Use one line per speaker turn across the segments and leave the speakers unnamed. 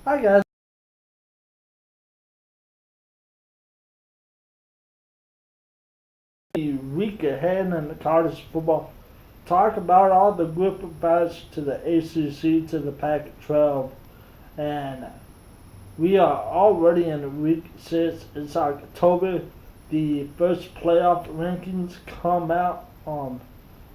Hi guys. The week ahead in the college football. Talk about all the group of fights to the ACC to the Pac-12, and we are already in week 6. It's October. The first playoff rankings come out on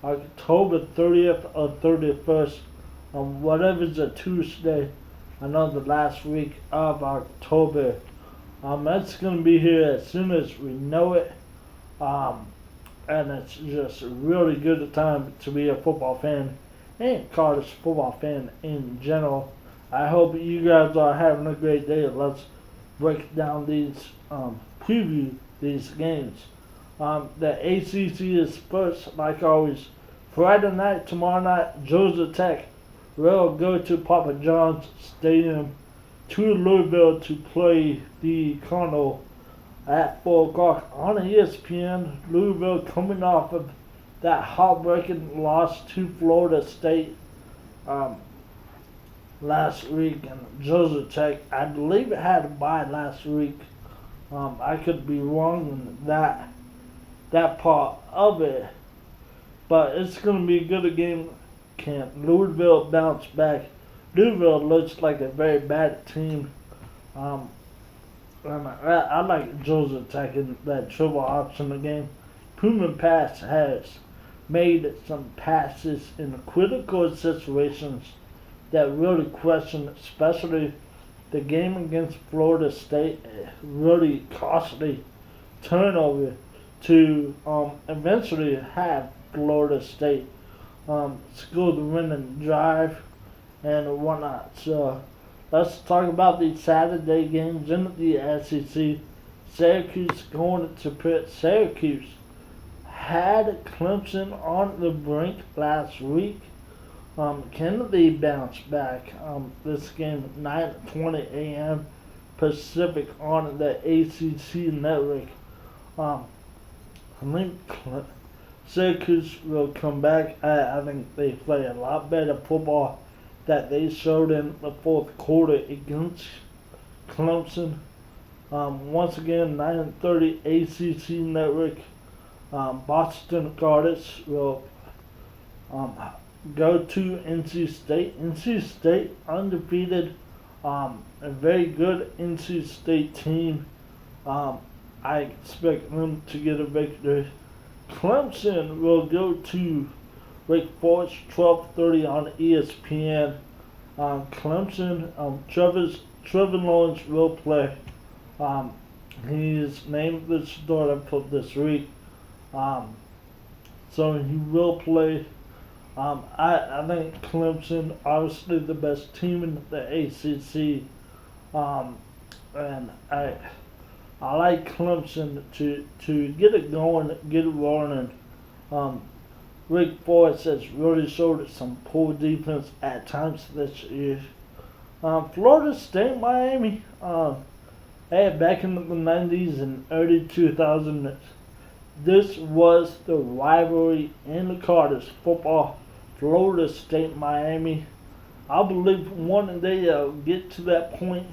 October 30th or 31st, on whatever's a Tuesday. I know the last week of October. That's going to be here as soon as we know it. Um, and it's just really good time to be a football fan and college football fan in general. I hope you guys are having a great day. Let's break down preview these games. The ACC is first, like always. Friday night, tomorrow night, Georgia Tech will go to Papa John's Stadium to Louisville to play the Cardinal at 4 o'clock on ESPN. Louisville coming off of that heartbreaking loss to Florida State last week, and Georgia Tech, I believe it had a bye last week. I could be wrong in that part of it, but it's going to be a good game. Can Louisville bounce back? Louisville looks like a very bad team. I like Georgia Tech in that triple option game. Pullman Pass has made some passes in critical situations that really question, especially the game against Florida State, really costly turnover to eventually have Florida State score the winning drive and whatnot. So let's talk about the Saturday games in the SEC. Syracuse going to Pitt. Syracuse had Clemson on the brink last week. Can they bounce back? This game 9:20 a.m. Pacific on the ACC network. I think Syracuse will come back. I think they play a lot better football that they showed in the fourth quarter against Clemson. Once again, 9:30 ACC network. Boston Garden will go to NC State. NC State undefeated. A very good NC State team. I expect them to get a victory. Clemson will go to Wake Forest, 12:30 on ESPN. Clemson, Trevor Lawrence will play. He's named the starter for this week. So he will play. I think Clemson, obviously the best team in the ACC. And I like Clemson to get it going, get it rolling. Wake Forest has really showed some poor defense at times this year. Florida State, Miami, back in the 90s and early 2000s, this was the rivalry in the college football. Florida State, Miami. I believe one day they'll get to that point.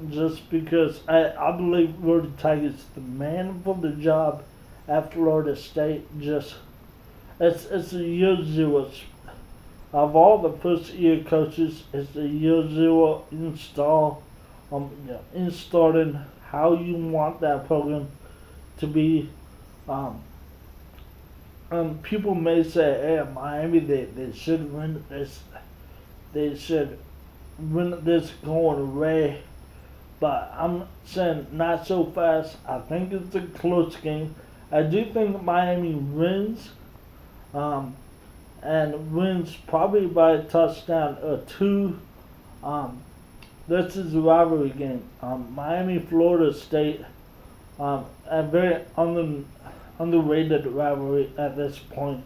Just because I believe Florida Tigers, the man for the job at Florida State, just it's a year zero. Of all the first year coaches, it's a year zero installing how you want that program to be. People may say, hey, Miami, they should win this. They should win this going away. But I'm saying not so fast. I think it's a close game. I do think Miami wins. And wins probably by a touchdown or two. This is a rivalry game. Miami, Florida State, a very underrated rivalry at this point.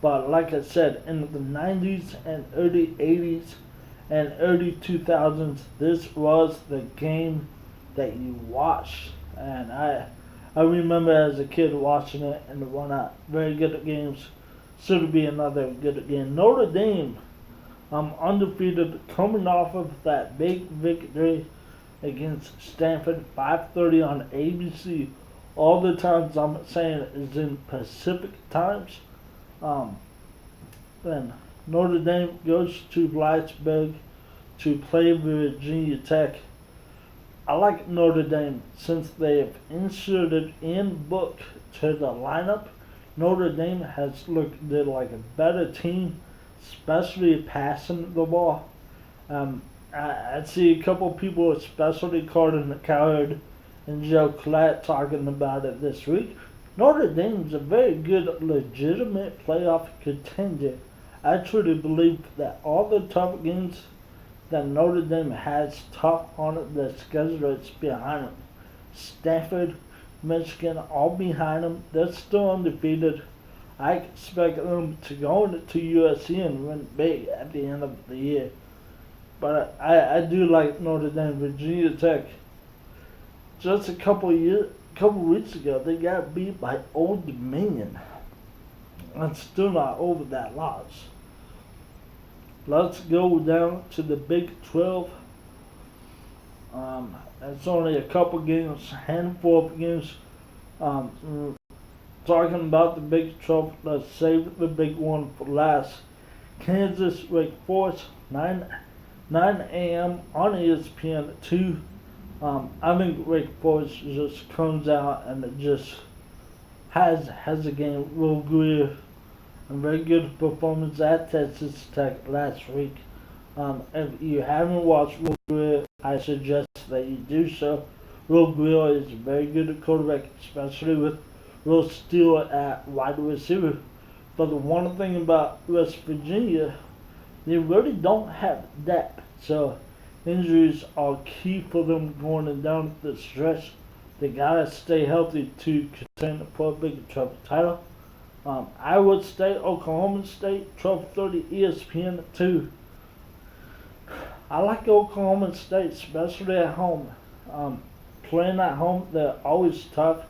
But like I said, in the 90s and early 80s and early 2000s, this was the game that you watched. And I remember as a kid watching it and whatnot. Very good games. Should be another good game. Notre Dame undefeated, coming off of that big victory against Stanford, 5:30 on ABC. All the times I'm saying is in Pacific times. Then Notre Dame goes to Blacksburg to play Virginia Tech. I like Notre Dame since they have inserted in Book to the lineup. Notre Dame has looked like a better team, especially passing the ball. I see a couple people, especially Carter Coward and Joe Collette, talking about it this week. Notre Dame's a very good, legitimate playoff contender. I truly believe that all the tough games that Notre Dame has tough on it, the schedule is behind them. Stanford, Michigan, all behind them. They're still undefeated. I expect them to go into USC and win big at the end of the year. But I do like Notre Dame. Virginia Tech, just a couple weeks ago, they got beat by Old Dominion. I'm still not over that loss. Let's go down to the Big 12. It's only a couple games, handful of games. Talking about the Big 12, let's save the big one for last. Kansas, Wake Forest, 9 a.m. on ESPN 2. I think Wake Forest just comes out and it just has a game. Will Greer, a very good performance at Texas Tech last week. If you haven't watched Will Greer, I suggest that you do so. Will Greer is very good at quarterback, especially with Will Steele at wide receiver. But the one thing about West Virginia, they really don't have depth. So injuries are key for them going down the stretch. They gotta stay healthy to contend for a Big 12 title. Iowa State, Oklahoma State, 12:30 ESPN 2. I like Oklahoma State, especially at home. Playing at home, they're always tough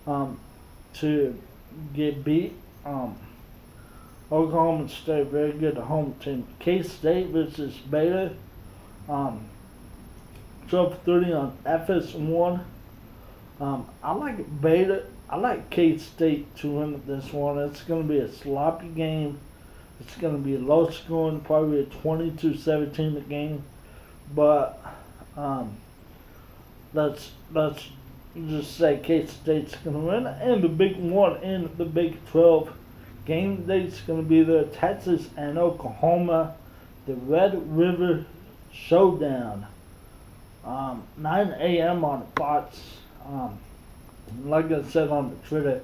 to get beat. Oklahoma State, very good home team. K-State versus Baylor, 12:30 on FS1. I like Baylor. I like K-State to win this one. It's going to be a sloppy game. It's going to be low scoring, probably a 22-17 game. But let's just say K-State's going to win. And the big one in the Big 12 game date's going to be there. Texas and Oklahoma, the Red River Showdown. 9 a.m. on Fox. Like I said on the Twitter,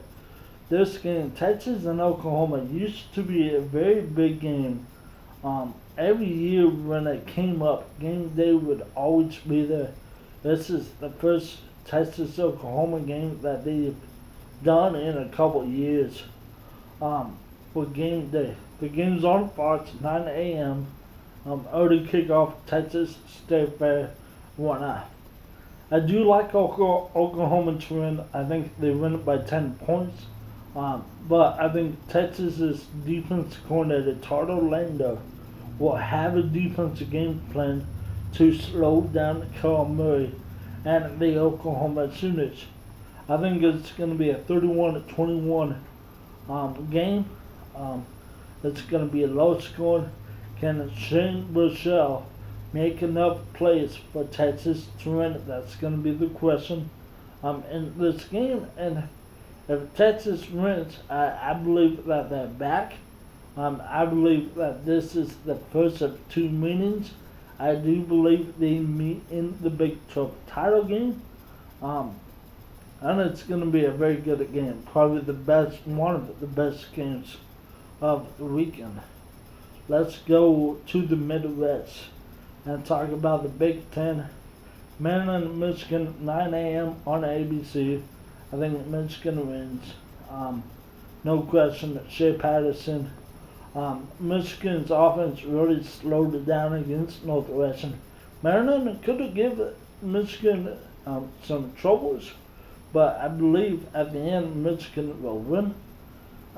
this game, Texas and Oklahoma, used to be a very big game. Every year when it came up, game day would always be there. This is the first Texas-Oklahoma game that they've done in a couple years for game day. The game's on Fox, 9 a.m. Early kickoff, Texas State Fair, whatnot. I do like Oklahoma to win. I think they win it by 10 points. But I think Texas's defense coordinator, Orlando, will have a defensive game plan to slow down Kyle Murray and the Oklahoma Sooners. I think it's going to be a 31-21 game. It's going to be a low scoring. Can Shane Buechele make enough plays for Texas to win? That's going to be the question in this game. And if Texas wins, I believe that they're back. I believe that this is the first of two meetings. I do believe they meet in the Big 12 title game. And it's going to be a very good game. Probably the best, one of the best games of the weekend. Let's go to the Midwest and talk about the Big Ten. Maryland, Michigan, 9 a.m. on ABC. I think Michigan wins. No question. Shea Patterson. Michigan's offense really slowed it down against Northwestern. Maryland could have given Michigan some troubles, but I believe at the end Michigan will win.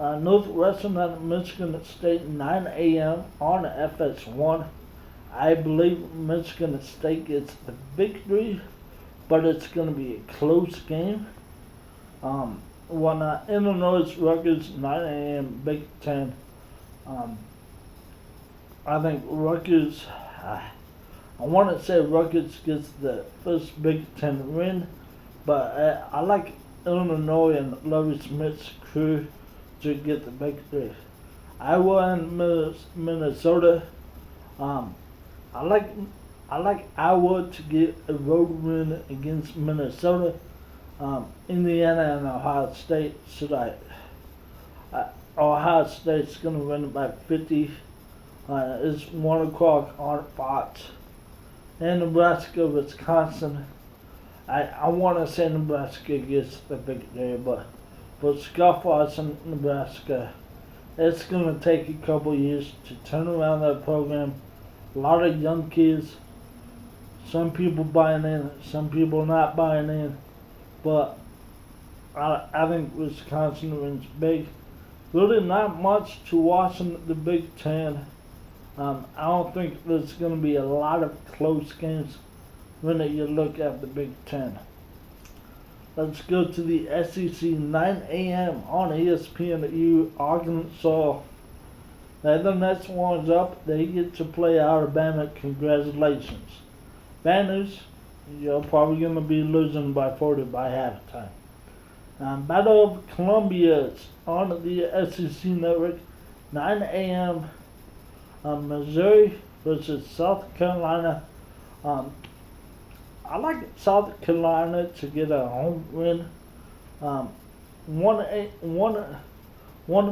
Northwestern at Michigan State, 9 a.m. on FS1. I believe Michigan State gets the victory, but it's going to be a close game. When Illinois Rutgers, 9 a.m. Big Ten. I think Rutgers, I want to say Rutgers gets the first Big Ten win, but I like Illinois and Lovie Smith's crew to get the victory. Iowa and Minnesota. I like Iowa to get a road win against Minnesota. Indiana and Ohio State. Ohio State's gonna win by 50. It's 1 o'clock on Fox. And Nebraska, Wisconsin. I want to say Nebraska gets the victory, but Scofflaws in Nebraska, it's going to take a couple years to turn around that program. A lot of young kids, some people buying in, some people not buying in, but I think Wisconsin wins big. Really not much to watch in the Big Ten. I don't think there's going to be a lot of close games when you look at the Big Ten. Let's go to the SEC, 9 a.m. on ESPNU, Arkansas. Now the next one's up. They get to play Alabama. Congratulations. Bad news, you're probably going to be losing by 40 by halftime. Battle of Columbia on the SEC Network, 9 a.m. Missouri versus South Carolina. I like South Carolina to get a home win. 1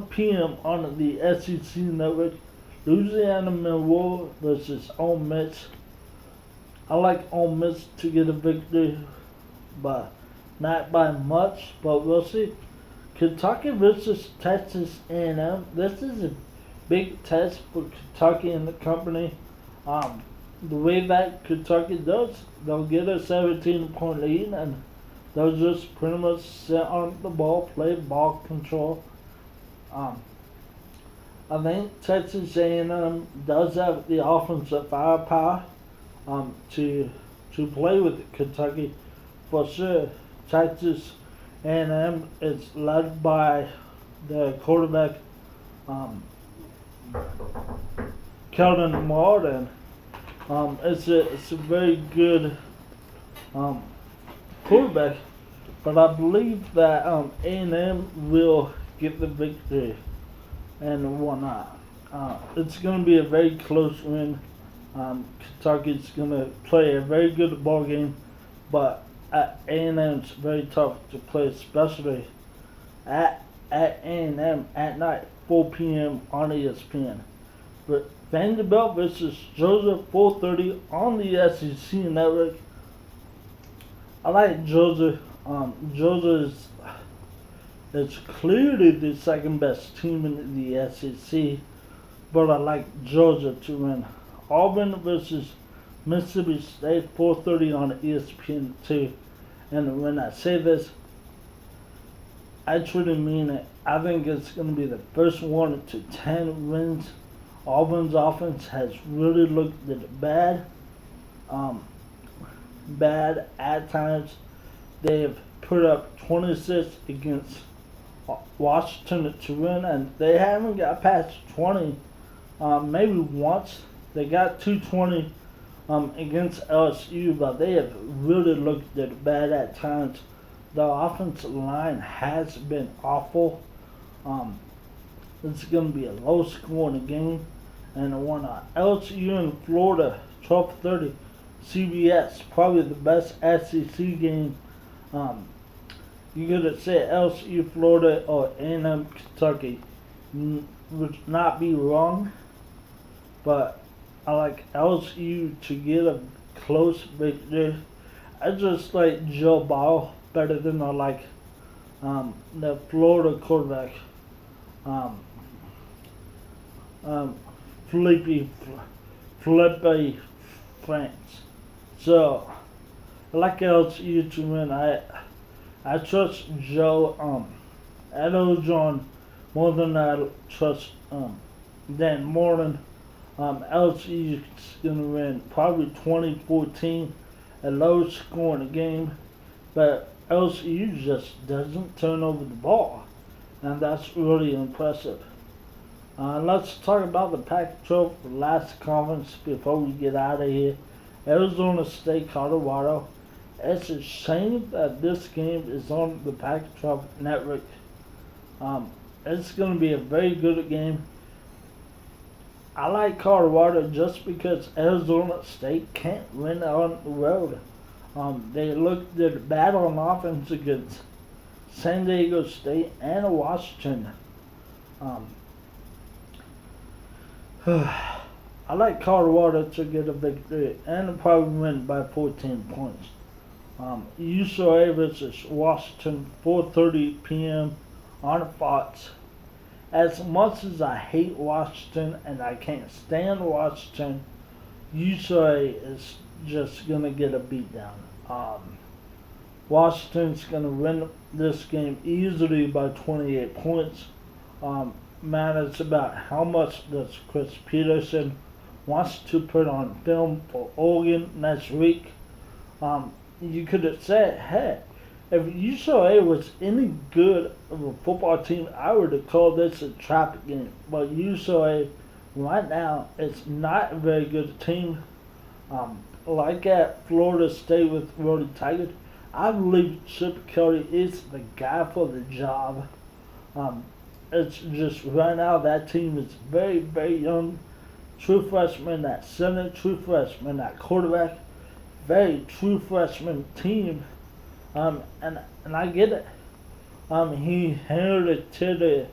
p.m. on the SEC Network, Louisiana Monroe versus Ole Miss. I like Ole Miss to get a victory, but not by much, but we'll see. Kentucky versus Texas A&M. This is a big test for Kentucky and the company. The way that Kentucky does, they'll get a 17-point lead and they'll just pretty much sit on the ball, play ball control. I think Texas A&M does have the offensive firepower to play with Kentucky for sure. Texas A&M is led by the quarterback Kelvin Martin. It's a very good quarterback, but I believe that A&M will get the victory and whatnot. It's going to be a very close win. Kentucky's going to play a very good ball game, but A&M's very tough to play, especially at A&M at night, 4 p.m. on ESPN. But Vanderbilt versus Georgia, 4:30 on the SEC Network. I like Georgia. Georgia is clearly the second best team in the SEC, but I like Georgia to win. Auburn versus Mississippi State, 4:30 on ESPN2. And when I say this, I truly mean it. I think it's going to be the first 1 to 10 wins. Auburn's offense has really looked bad. Bad at times. They've put up 26 against Washington to win, and they haven't got past 20. Maybe once. They got 220 against LSU, but they have really looked bad at times. The offensive line has been awful. It's going to be a low-scoring game. And one LSU in Florida, 12:30, CBS, probably the best SEC game. You could say LSU, Florida, or A&M, Kentucky. Would not be wrong, but I like LSU to get a close victory. I just like Joe Ball better than I like the Florida quarterback. Felipe France. So I like LSU to win. I trust Joe John more than I trust Dan Morton. LSU's gonna win probably 2014, a low scoring game, but LSU just doesn't turn over the ball, and that's really impressive. Let's talk about the Pac-12 last conference before we get out of here. Arizona State, Colorado. It's a shame that this game is on the Pac-12 network. It's going to be a very good game. I like Colorado just because Arizona State can't win on the road. They're bad on offense against San Diego State and Washington. I like Colorado to get a victory and probably win by 14 points. UCLA versus Washington, 4:30 p.m. on Fox. As much as I hate Washington and I can't stand Washington, UCLA is just gonna get a beatdown. Washington's gonna win this game easily by 28 points. It's about how much does Chris Peterson wants to put on film for Oregon next week. You could have said, hey, if UCLA was any good of a football team, I would have called this a trap game. But UCLA right now is not a very good team. Like at Florida State with Roddy Taggart, I believe Chip Kelly is the guy for the job. It's just right now that team is very, very young. True freshman at center, true freshman at quarterback, very true freshman team. And I get it. He inherited to the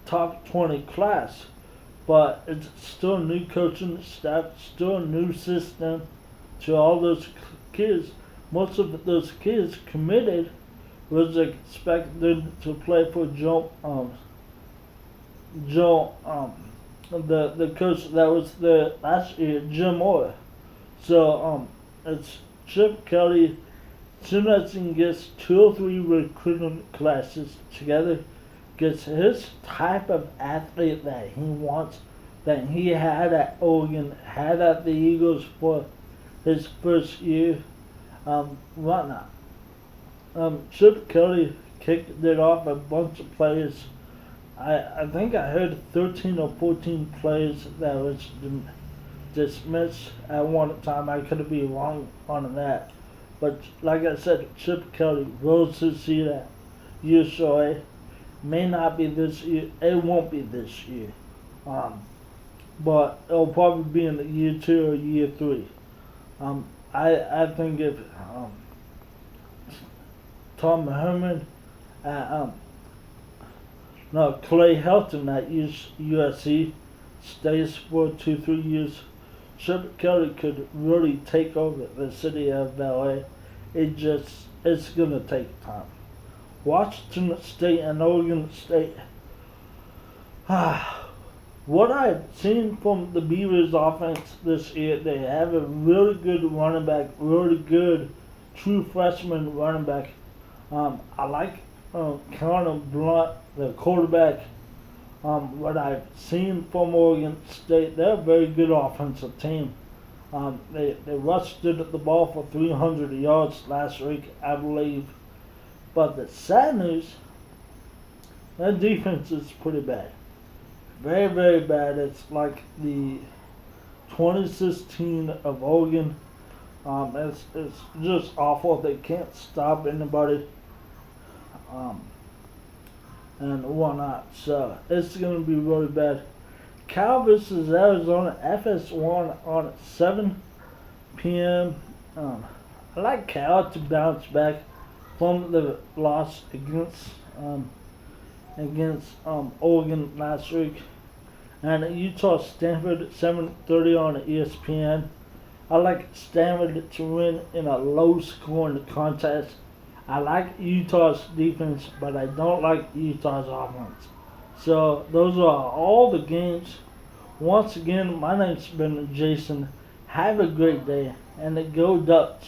top 20 class, but it's still a new coaching staff, still a new system to all those kids. Most of those kids committed was expected to play for the coach that was there last year, Jim Moore. So it's Chip Kelly. As soon as he gets 2 or 3 recruiting classes together, gets his type of athlete that he wants, that he had at Oregon, had at the Eagles for his first year, whatnot. Chip Kelly kicked it off a bunch of players. I think I heard 13 or 14 players that was dismissed at one time. I could be wrong on that. But like I said, Chip Kelly rose his seat at UCLA. May not be this year. It won't be this year. But it'll probably be in year 2 or year 3. I think if Tom Herman Clay Helton at USC stays for 2-3 years, Chip Kelly could really take over the city of LA. It's gonna take time. Washington State and Oregon State. What I've seen from the Beavers offense this year, they have a really good running back, really good true freshman running back. I like Connor Blunt, the quarterback. What I've seen from Oregon State, they're a very good offensive team. They rushed the ball for 300 yards last week, I believe. But the sad news, their defense is pretty bad. Very, very bad. It's like the 2016 of Oregon. It's just awful. They can't stop anybody. And whatnot. So it's going to be really bad. Cal versus Arizona, FS1 on 7 p.m. I like Cal to bounce back from the loss against Oregon last week. And Utah Stanford at 7:30 on ESPN. I like Stanford to win in a low-scoring contest. I like Utah's defense, but I don't like Utah's offense. So those are all the games. Once again, my name's been Jason. Have a great day, and go Ducks.